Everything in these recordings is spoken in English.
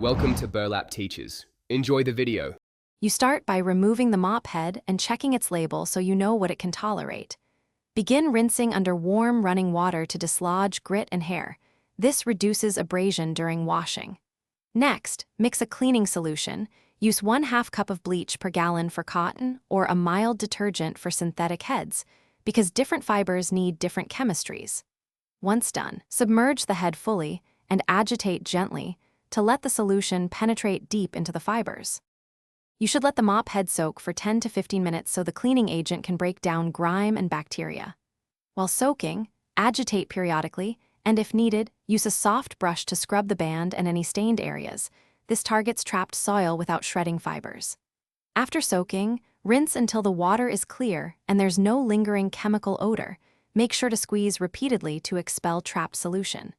Welcome to Burlap Teachers. Enjoy the video. You start by removing the mop head and checking its label so you know what it can tolerate. Begin rinsing under warm running water to dislodge grit and hair. This reduces abrasion during washing. Next, mix a cleaning solution. Use 1/2 cup of bleach per gallon for cotton or a mild detergent for synthetic heads, because different fibers need different chemistries. Once done, submerge the head fully and agitate gently to let the solution penetrate deep into the fibers. You should let the mop head soak for 10 to 15 minutes so the cleaning agent can break down grime and bacteria. While soaking, agitate periodically, and if needed, use a soft brush to scrub the band and any stained areas. This targets trapped soil without shredding fibers. After soaking, rinse until the water is clear and there's no lingering chemical odor. Make sure to squeeze repeatedly to expel trapped solution.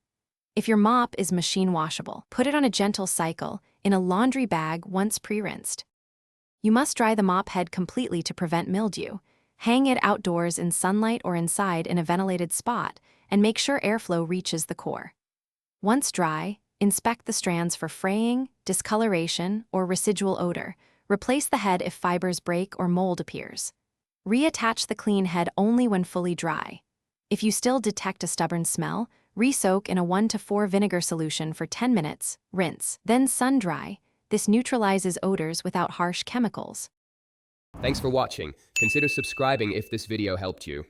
If your mop is machine washable, put it on a gentle cycle in a laundry bag once pre-rinsed. You must dry the mop head completely to prevent mildew. Hang it outdoors in sunlight or inside in a ventilated spot, and make sure airflow reaches the core. Once dry, inspect the strands for fraying, discoloration, or residual odor. Replace the head if fibers break or mold appears. Reattach the clean head only when fully dry. If you still detect a stubborn smell, re-soak in a 1 to 4 vinegar solution for 10 minutes, rinse, then sun-dry. This neutralizes odors without harsh chemicals. Thanks for watching. Consider subscribing if this video helped you.